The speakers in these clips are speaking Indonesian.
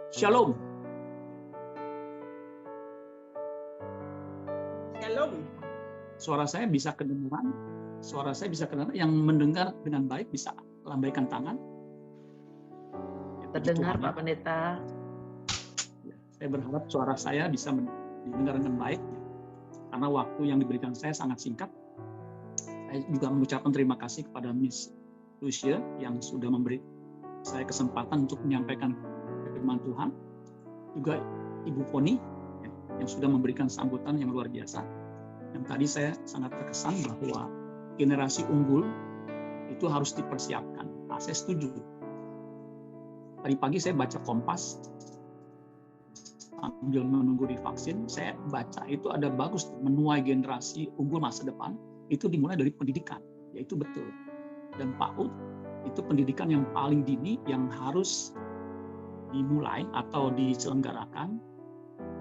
Shalom. Shalom. Suara saya bisa kedengaran? Suara saya bisa kedengaran? Yang mendengar dengan baik bisa lambaikan tangan. Terdengar Pak Pendeta. Saya berharap suara saya bisa didengar dengan baik. Karena waktu yang diberikan saya sangat singkat. Saya juga mengucapkan terima kasih kepada Miss Lucia yang sudah memberi saya kesempatan untuk menyampaikan firman Tuhan. Juga Ibu Poni yang sudah memberikan sambutan yang luar biasa. Yang tadi saya sangat terkesan bahwa generasi unggul itu harus dipersiapkan. Nah, saya setuju. Tadi pagi saya baca Kompas sambil menunggu divaksin. Saya baca itu ada bagus menuai generasi unggul masa depan. Itu dimulai dari pendidikan, yaitu betul. Dan PAUD itu pendidikan yang paling dini yang harus dimulai atau diselenggarakan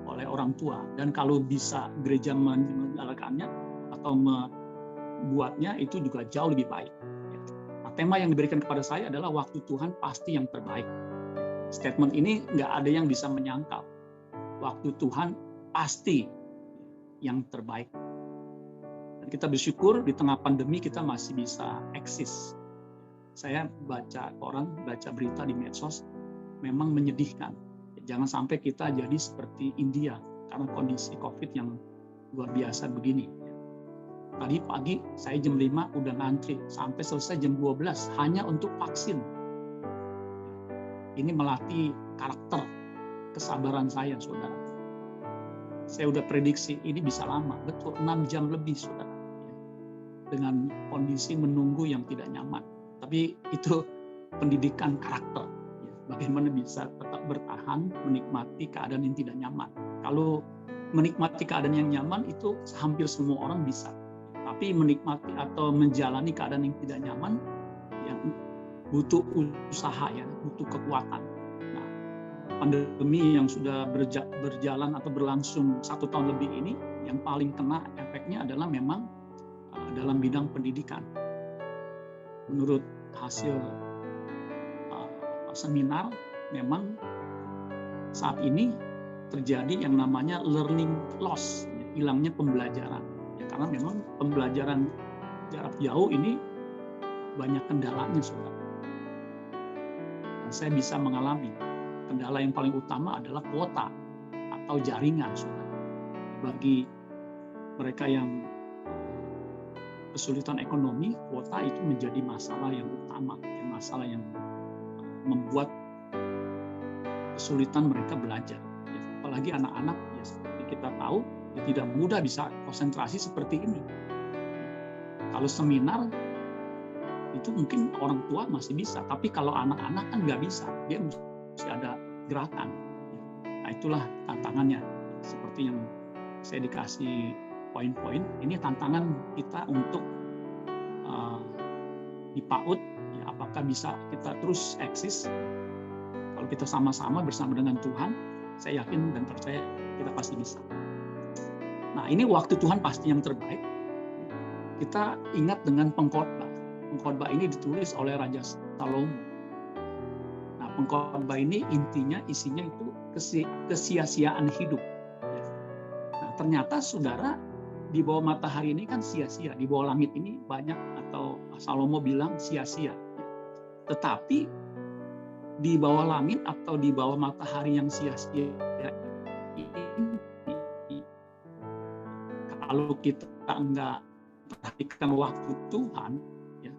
oleh orang tua. Dan kalau bisa gereja menyelenggarakannya atau membuatnya itu juga jauh lebih baik. Nah, tema yang diberikan kepada saya adalah waktu Tuhan pasti yang terbaik. Statement ini nggak ada yang bisa menyangkal. Waktu Tuhan pasti yang terbaik. Kita bersyukur di tengah pandemi kita masih bisa eksis. Saya baca koran, baca berita di medsos, memang menyedihkan. Jangan sampai kita jadi seperti India karena kondisi COVID yang luar biasa begini. Tadi pagi saya jam 5 udah ngantri sampai selesai jam 12 hanya untuk vaksin. Ini melatih karakter kesabaran saya, saudara. Saya udah prediksi ini bisa lama, betul 6 jam lebih, saudara. Dengan kondisi menunggu yang tidak nyaman. Tapi itu pendidikan karakter. Bagaimana bisa tetap bertahan, menikmati keadaan yang tidak nyaman. Kalau menikmati keadaan yang nyaman itu hampir semua orang bisa. Tapi menikmati atau menjalani keadaan yang tidak nyaman, yang butuh usaha, ya, butuh kekuatan. Nah, pandemi yang sudah berjalan atau berlangsung 1 tahun lebih ini, yang paling kena efeknya adalah memang dalam bidang pendidikan. Menurut hasil seminar, memang saat ini terjadi yang namanya learning loss, hilangnya pembelajaran. Ya, karena memang pembelajaran jarak jauh ini banyak kendalanya, saudara. Dan saya bisa mengalami kendala yang paling utama adalah kuota atau jaringan, saudara. Bagi mereka yang kesulitan ekonomi, kuota itu menjadi masalah yang utama, masalah yang membuat kesulitan mereka belajar. Ya, apalagi anak-anak, ya, seperti kita tahu, ya, tidak mudah bisa konsentrasi seperti ini. Kalau seminar itu mungkin orang tua masih bisa, tapi kalau anak-anak kan nggak bisa, dia mesti ada gerakan. Nah, itulah tantangannya. Seperti yang saya dikasih poin-poin, ini tantangan kita untuk di PAUD, ya, apakah bisa kita terus eksis. Kalau kita sama-sama bersama dengan Tuhan, saya yakin dan percaya kita pasti bisa. Nah, ini waktu Tuhan pasti yang terbaik. Kita ingat dengan pengkhotbah. Pengkhotbah ini ditulis oleh Raja Salomo. Nah, pengkhotbah ini intinya, isinya itu kesia-siaan hidup. Nah, ternyata saudara, di bawah matahari ini kan sia-sia, di bawah langit ini banyak, atau Salomo bilang sia-sia. Tetapi di bawah langit atau di bawah matahari yang sia-sia ini, kalau kita enggak perhatikan waktu Tuhan, ya,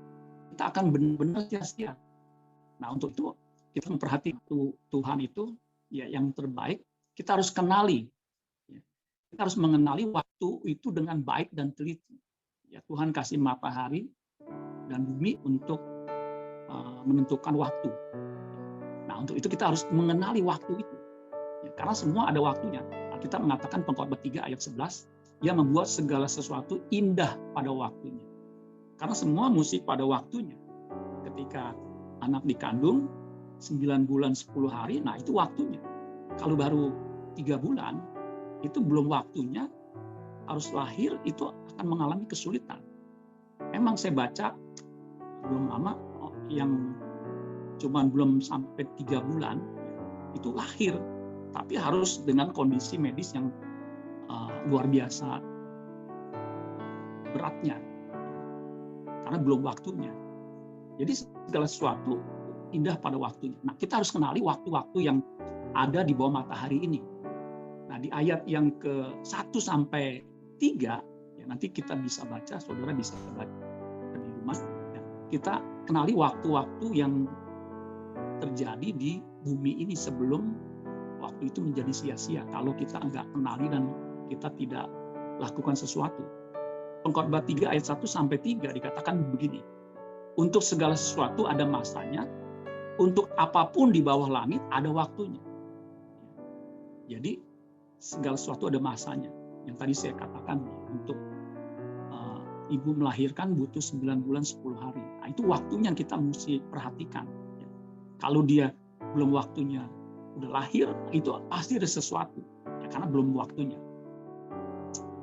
kita akan benar-benar sia-sia. Nah, untuk itu kita memperhatikan Tuhan itu, ya, yang terbaik. Kita harus kenali. Kita harus mengenali waktu itu dengan baik dan teliti. Ya, Tuhan kasih matahari dan bumi untuk menentukan waktu. Nah, untuk itu kita harus mengenali waktu itu. Ya, karena semua ada waktunya. Alkitab mengatakan Pengkhotbah 3 ayat 11, Dia membuat segala sesuatu indah pada waktunya. Karena semua mesti pada waktunya. Ketika anak dikandung 9 bulan 10 hari, nah itu waktunya. Kalau baru 3 bulan, itu belum waktunya, harus lahir, itu akan mengalami kesulitan. Memang saya baca belum lama, yang cuman belum sampai 3 bulan, itu lahir, tapi harus dengan kondisi medis yang luar biasa beratnya, karena belum waktunya. Jadi segala sesuatu indah pada waktunya. Nah, kita harus kenali waktu-waktu yang ada di bawah matahari ini. Nah, di ayat yang ke-1 sampai 3, ya, nanti kita bisa baca, saudara bisa baca di rumah. Ya, kita kenali waktu-waktu yang terjadi di bumi ini sebelum waktu itu menjadi sia-sia kalau kita nggak kenali dan kita tidak lakukan sesuatu. Pengkhotbah 3 ayat 1 sampai 3 dikatakan begini. Untuk segala sesuatu ada masanya, untuk apapun di bawah langit ada waktunya. Jadi segala sesuatu ada masanya. Yang tadi saya katakan, untuk ibu melahirkan butuh 9 bulan 10 hari. Nah, itu waktunya yang kita mesti perhatikan. Kalau dia belum waktunya udah lahir, itu pasti ada sesuatu. Ya, karena belum waktunya.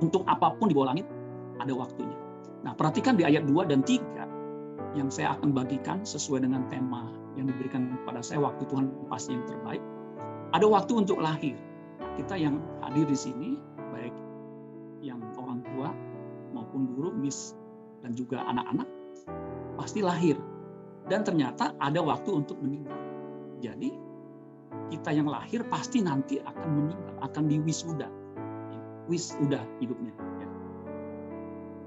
Untuk apapun di bawah langit ada waktunya. Nah, perhatikan di ayat 2 dan 3 yang saya akan bagikan sesuai dengan tema yang diberikan kepada saya, waktu Tuhan pasti yang terbaik. Ada waktu untuk lahir. Kita yang hadir di sini, baik yang orang tua maupun guru, miss, dan juga anak-anak, pasti lahir. Dan ternyata ada waktu untuk meninggal. Jadi, kita yang lahir pasti nanti akan meninggal, akan diwisuda. Wisuda hidupnya.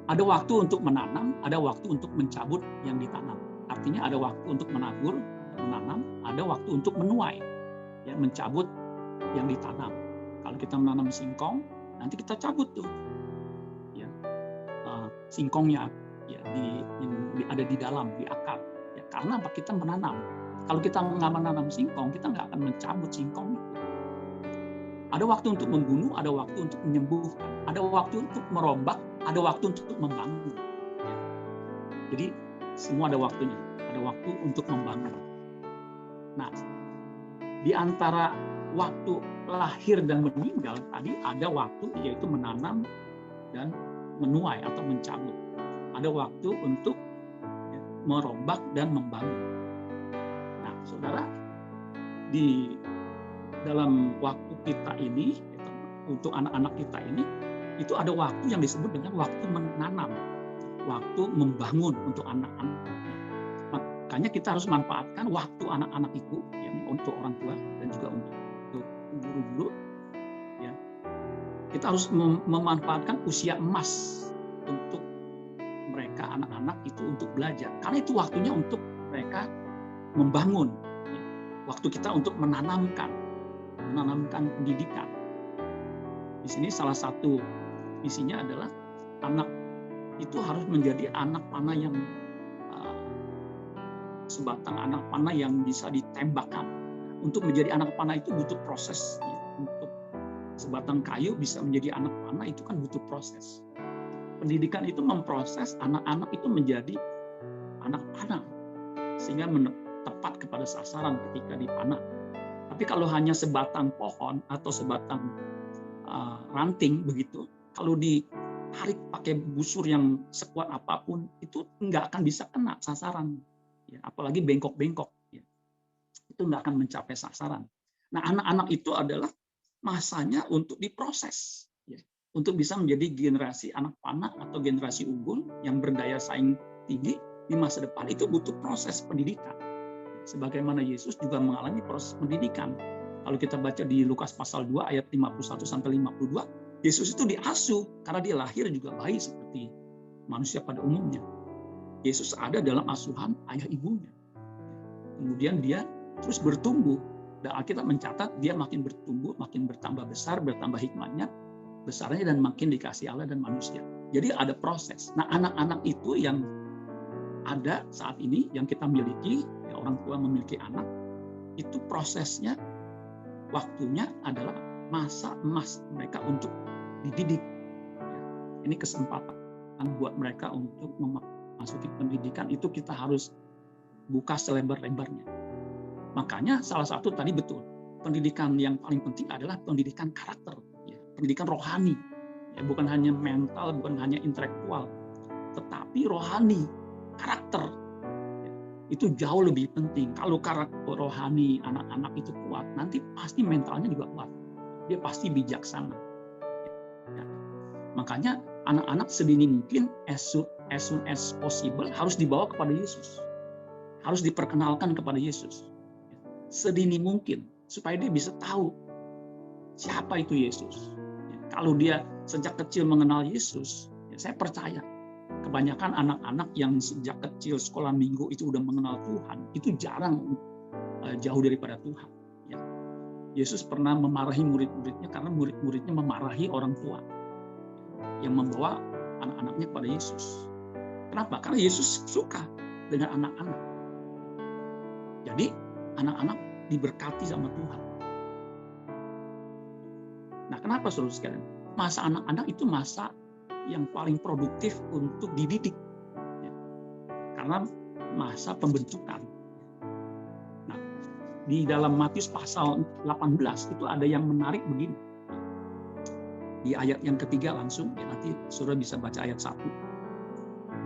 Ada waktu untuk menanam, ada waktu untuk mencabut yang ditanam. Artinya ada waktu untuk menabur, menanam, ada waktu untuk menuai, ya, mencabut yang ditanam. Kalau kita menanam singkong, nanti kita cabut tuh, ya, singkongnya, ya, yang ada di dalam, di akar. Ya, karena apa? Kita menanam. Kalau kita nggak menanam singkong, kita nggak akan mencabut singkong itu. Ada waktu untuk membunuh, ada waktu untuk menyembuhkan, ada waktu untuk merombak, ada waktu untuk membangun. Ya. Jadi semua ada waktunya, ada waktu untuk membangun. Nah, di antara waktu lahir dan meninggal tadi ada waktu, yaitu menanam dan menuai atau mencabut. Ada waktu untuk merombak dan membangun. Nah, saudara, di dalam waktu kita ini, untuk anak-anak kita ini, itu ada waktu yang disebut dengan waktu menanam, waktu membangun untuk anak-anak. Makanya kita harus manfaatkan waktu anak-anak itu, ya, untuk orang tua dan juga untuk guru-guru. Ya. Kita harus memanfaatkan usia emas untuk mereka, anak-anak itu, untuk belajar. Karena itu waktunya untuk mereka membangun. Ya. Waktu kita untuk menanamkan pendidikan. Di sini salah satu visinya adalah anak itu harus menjadi anak panah yang sebatang anak panah yang bisa ditembakkan. Untuk menjadi anak panah itu butuh proses. Ya. Untuk sebatang kayu bisa menjadi anak panah itu kan butuh proses. Pendidikan itu memproses anak-anak itu menjadi anak panah sehingga tepat kepada sasaran ketika dipanah. Tapi kalau hanya sebatang pohon atau sebatang ranting begitu, kalau ditarik pakai busur yang sekuat apapun, itu nggak akan bisa kena sasaran. Ya, apalagi bengkok-bengkok. Ya. Itu nggak akan mencapai sasaran. Nah, anak-anak itu adalah masanya untuk diproses. Ya, untuk bisa menjadi generasi anak panah atau generasi unggul yang berdaya saing tinggi di masa depan, itu butuh proses pendidikan. Sebagaimana Yesus juga mengalami proses pendidikan. Kalau kita baca di Lukas pasal 2 ayat 51 sampai 52, Yesus itu diasuh karena dia lahir juga bayi seperti manusia pada umumnya. Yesus ada dalam asuhan ayah ibunya. Kemudian dia terus bertumbuh. Dan Alkitab mencatat dia makin bertumbuh, makin bertambah besar, bertambah hikmatnya, besarnya, dan makin dikasih Allah dan manusia. Jadi ada proses. Nah, anak-anak itu yang ada saat ini, yang kita miliki, ya, orang tua memiliki anak, itu prosesnya, waktunya adalah masa emas mereka untuk dididik. Ini kesempatan buat mereka untuk memasuki pendidikan, itu kita harus buka selebar-lebarnya. Makanya salah satu tadi betul, pendidikan yang paling penting adalah pendidikan karakter, ya, pendidikan rohani, ya, bukan hanya mental, bukan hanya intelektual, tetapi rohani, karakter. Ya. itu jauh lebih penting. Kalau karakter rohani anak-anak itu kuat, nanti pasti mentalnya juga kuat. Dia pasti bijaksana. Ya. Makanya anak-anak sedini mungkin as soon as possible harus dibawa kepada Yesus. Harus diperkenalkan kepada Yesus. Sedini mungkin supaya dia bisa tahu siapa itu Yesus. Ya. Kalau dia sejak kecil mengenal Yesus, ya saya percaya kebanyakan anak-anak yang sejak kecil sekolah minggu itu udah mengenal Tuhan, itu jarang jauh daripada Tuhan. Ya. Yesus pernah memarahi murid-muridnya karena murid-muridnya memarahi orang tua yang membawa anak-anaknya kepada Yesus. Kenapa? Karena Yesus suka dengan anak-anak. Jadi anak-anak diberkati sama Tuhan. Nah, kenapa saudara sekalian? Masa anak-anak itu masa yang paling produktif untuk dididik, ya. Karena masa pembentukan. Nah, di dalam Matius pasal 18 itu ada yang menarik begini. Di ayat yang ketiga langsung, ya nanti saudara bisa baca ayat 1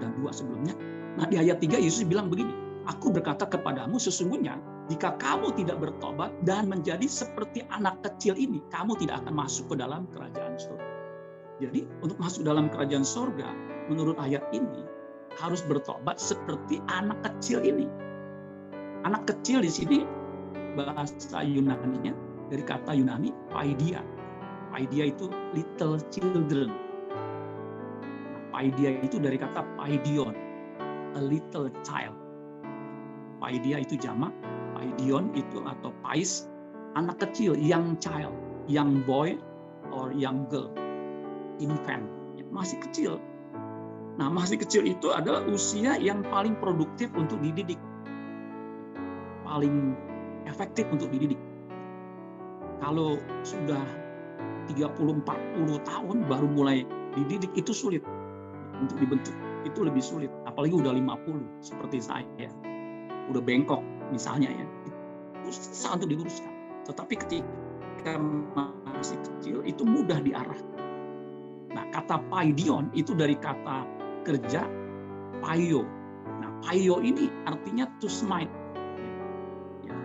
dan 2 sebelumnya. Nah, di ayat 3 Yesus bilang begini, "Aku berkata kepadamu, sesungguhnya jika kamu tidak bertobat dan menjadi seperti anak kecil ini, kamu tidak akan masuk ke dalam kerajaan surga." Jadi untuk masuk dalam kerajaan surga, menurut ayat ini harus bertobat seperti anak kecil ini. Anak kecil di sini bahasa Yunani-nya dari kata Yunani paidia. Paidia itu little children. Paidia itu dari kata paidion, a little child. Paidia itu jamak, paidion itu atau pais, anak kecil, young child, young boy or young girl. Infant, masih kecil. Nah, masih kecil itu adalah usia yang paling produktif untuk dididik. Paling efektif untuk dididik. Kalau sudah 30-40 tahun baru mulai dididik, itu sulit untuk dibentuk. Itu lebih sulit. Apalagi udah 50, seperti saya. Udah bengkok misalnya ya. Itu susah untuk diluruskan. Tetapi ketika masih kecil, itu mudah diarahkan. Nah, kata paidion itu dari kata kerja paio. Nah, paio ini artinya to smite,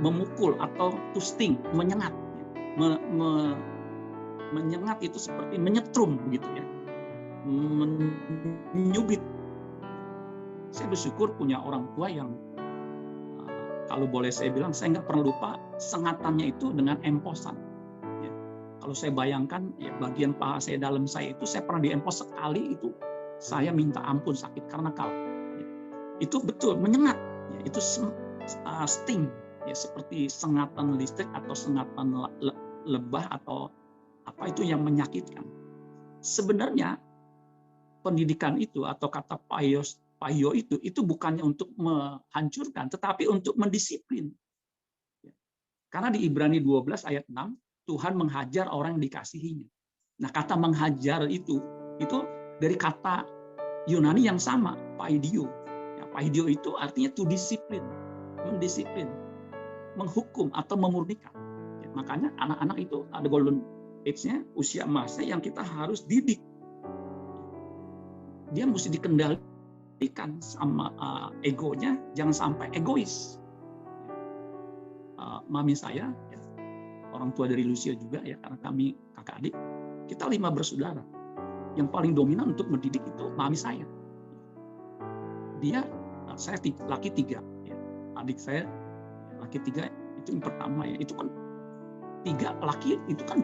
memukul atau to sting, menyengat. Menyengat itu seperti menyetrum begitu ya, menyubit. Saya bersyukur punya orang tua yang kalau boleh saya bilang, saya nggak pernah lupa sengatannya itu dengan emposan. Kalau saya bayangkan, ya, bagian paha saya dalam saya itu, saya pernah diempos sekali itu, saya minta ampun sakit karena kalah. Ya. Itu betul menyengat, ya, itu sting, ya, seperti sengatan listrik atau sengatan lebah atau apa itu yang menyakitkan. Sebenarnya pendidikan itu atau kata payo itu bukannya untuk menghancurkan, tetapi untuk mendisiplin. Ya. Karena di Ibrani 12 ayat 6 Tuhan menghajar orang yang dikasihinya. Nah, kata menghajar itu dari kata Yunani yang sama, paidio. Ya, paidio itu artinya to discipline, mendisiplin, menghukum atau memurnikan. Ya, makanya anak-anak itu ada golden age-nya, usia emasnya yang kita harus didik. Dia mesti dikendalikan sama egonya, jangan sampai egois. Mami saya, orang tua dari Lucia juga ya, karena kami kakak adik, kita 5 bersaudara. Yang paling dominan untuk mendidik itu mami saya. Saya laki 3, ya. Adik saya laki 3 itu yang pertama ya. Itu kan 3 laki itu kan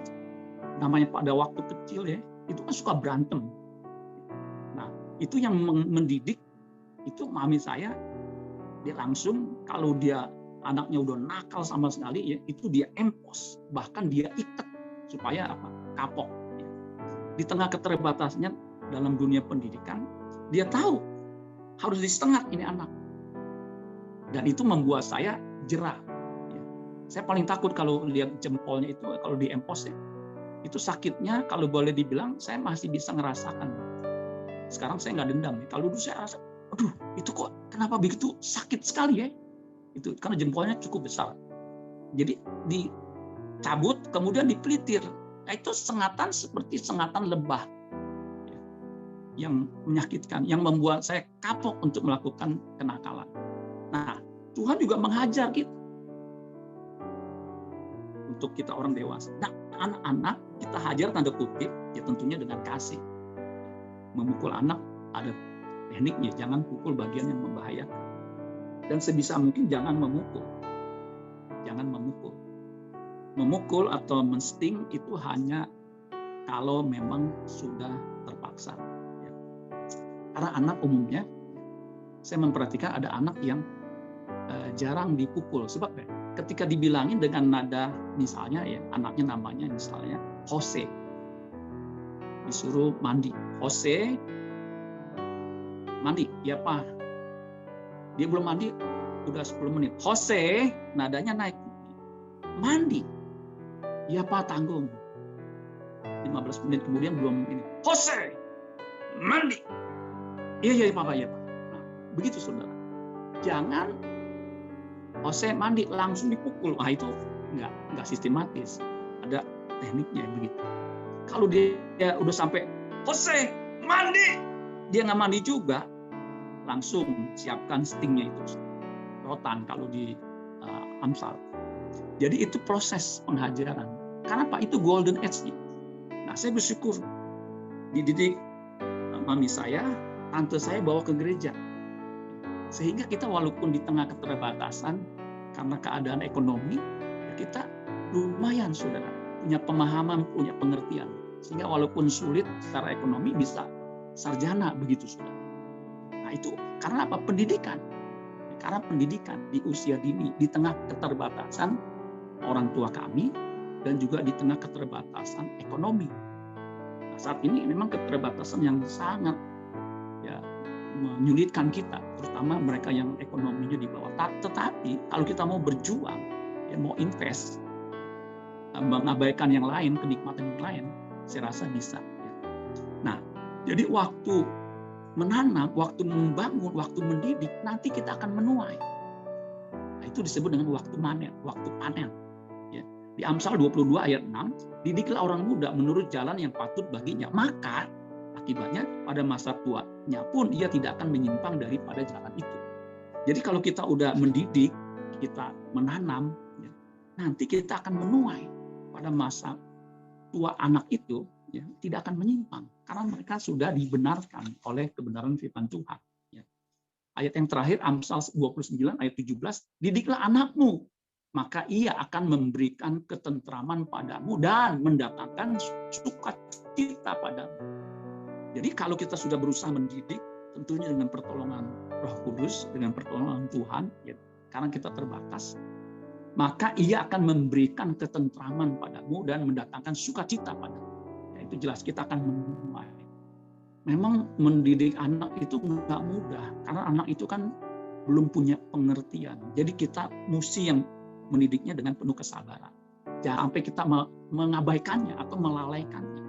namanya pada waktu kecil ya, itu kan suka berantem. Nah, itu yang mendidik itu mami saya. Dia langsung kalau dia anaknya udah nakal sama sekali ya, itu dia empos, bahkan dia ikat supaya apa? Kapok. Ya. Di tengah keterbatasannya dalam dunia pendidikan, dia tahu harus disengat ini anak. Dan itu membuat saya jerah. Ya. Saya paling takut kalau lihat jempolnya itu kalau diempos ya. Itu sakitnya kalau boleh dibilang saya masih bisa ngerasakan. Sekarang saya nggak dendam. Kalau dulu saya rasa, aduh itu kok kenapa begitu sakit sekali ya? Itu karena jempolnya cukup besar. Jadi dicabut kemudian dipelitir. Nah, itu sengatan seperti sengatan lebah yang menyakitkan, yang membuat saya kapok untuk melakukan kenakalan. Nah, Tuhan juga menghajar kita. Untuk kita orang dewasa. Nah, anak-anak kita hajar tanda kutip, ya tentunya dengan kasih. Memukul anak ada tekniknya, jangan pukul bagian yang membahayakan. Dan sebisa mungkin jangan memukul. Jangan memukul. Memukul atau mensting itu hanya kalau memang sudah terpaksa. Ya. Karena anak umumnya, saya memperhatikan ada anak yang jarang dipukul. Sebab ya, ketika dibilangin dengan nada, misalnya ya anaknya namanya misalnya Jose, disuruh mandi. Jose, mandi. Ya Pak. Dia belum mandi, udah 10 menit. Jose, nadanya naik. Mandi. Ya Pak, tanggung. 15 menit kemudian belum ini. Jose, mandi. Iya Pak, ya Pak. Nah, begitu saudara. Jangan Jose mandi langsung dipukul. Nah, itu nggak sistematis. Ada tekniknya begitu. Kalau dia udah sampai Jose mandi, dia nggak mandi juga, langsung siapkan stingnya itu, rotan kalau di Amsal. Jadi itu proses penghajaran. Karena Pak itu golden age-nya. Nah, saya bersyukur dididik mami saya, tante saya bawa ke gereja. Sehingga kita walaupun di tengah keterbatasan karena keadaan ekonomi, kita lumayan saudara punya pemahaman, punya pengertian. Sehingga walaupun sulit secara ekonomi bisa sarjana begitu saudara. Nah itu karena apa? Pendidikan. Karena pendidikan di usia dini, di tengah keterbatasan orang tua kami dan juga di tengah keterbatasan ekonomi. Nah, saat ini memang keterbatasan yang sangat menyulitkan kita, terutama mereka yang ekonominya di bawah. Tetapi kalau kita mau berjuang, ya mau invest, mengabaikan yang lain, kenikmatan yang lain, saya rasa bisa. Nah, jadi waktu menanam, waktu membangun, waktu mendidik, nanti kita akan menuai. Nah, itu disebut dengan waktu panen. Ya. Di Amsal 22 ayat 6, didiklah orang muda menurut jalan yang patut baginya, maka akibatnya pada masa tuanya pun ia tidak akan menyimpang daripada jalan itu. Jadi kalau kita udah mendidik, kita menanam, ya, nanti kita akan menuai pada masa tua anak itu, ya, tidak akan menyimpang karena mereka sudah dibenarkan oleh kebenaran firman Tuhan. Ya. Ayat yang terakhir Amsal 29 ayat 17, didiklah anakmu, maka ia akan memberikan ketentraman padamu dan mendatangkan sukacita padamu. Jadi kalau kita sudah berusaha mendidik, tentunya dengan pertolongan Roh Kudus, dengan pertolongan Tuhan, ya, karena kita terbatas, maka ia akan memberikan ketentraman padamu dan mendatangkan sukacita padamu. Ya, itu jelas kita akan menuai. Memang mendidik anak itu nggak mudah, karena anak itu kan belum punya pengertian. Jadi kita mesti yang mendidiknya dengan penuh kesabaran. Jangan sampai kita mengabaikannya atau melalaikannya.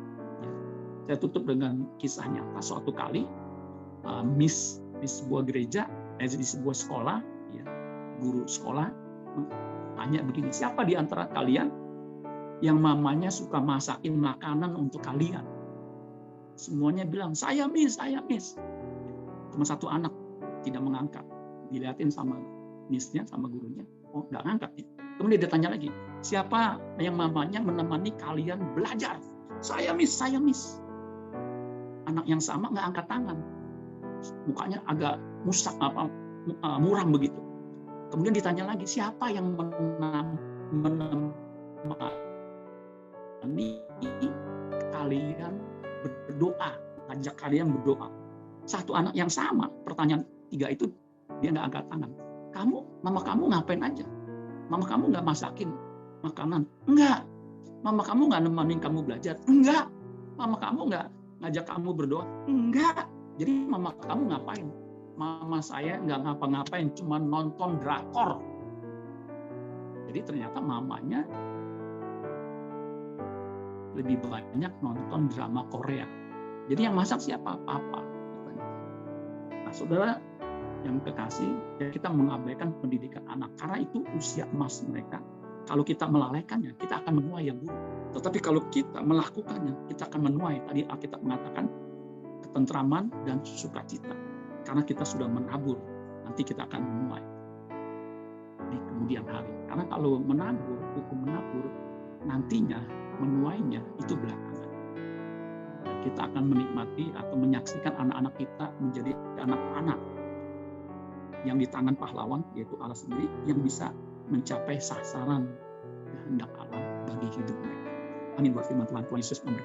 Saya tutup dengan kisah nyata. Suatu kali, miss di sebuah gereja, di sebuah sekolah, ya, guru sekolah tanya begini, siapa di antara kalian yang mamanya suka masakin makanan untuk kalian? Semuanya bilang, saya miss. Cuma satu anak tidak mengangkat. Dilihatin sama missnya, sama gurunya, oh nggak ngangkat. Ya. Kemudian dia tanya lagi, siapa yang mamanya menemani kalian belajar? Saya miss. Anak yang sama nggak angkat tangan, mukanya agak muram begitu. Kemudian ditanya lagi, siapa yang menemani kalian berdoa, ajak kalian berdoa? Satu anak yang sama, pertanyaan 3 itu dia nggak angkat tangan. Mama kamu ngapain aja? Mama kamu nggak masakin makanan? Enggak. Mama kamu nggak nemenin kamu belajar? Enggak. Mama kamu nggak ngajak kamu berdoa? Enggak. Jadi mama kamu ngapain? Mama saya nggak ngapa-ngapain, cuma nonton drakor. Jadi ternyata mamanya lebih banyak nonton drama Korea. Jadi yang masak siapa? Papa. Nah, saudara yang kekasih, ya kita mengabaikan pendidikan anak karena itu usia emas mereka. Kalau kita melalaikannya, kita akan menuai yang buruk. Tetapi kalau kita melakukannya, kita akan menuai. Tadi Alkitab mengatakan ketentraman dan sukacita. Karena kita sudah menabur, nanti kita akan menuai. kemudian hari. Karena kalau menabur, hukum menabur, nantinya menuainya itu belakangan. Dan kita akan menikmati atau menyaksikan anak-anak kita menjadi anak-anak yang di tangan pahlawan, yaitu Allah sendiri, yang bisa mencapai sasaran kehendak Allah bagi hidup mereka. Amin buat firman Tuhan. Tuhan Yesus memberkati.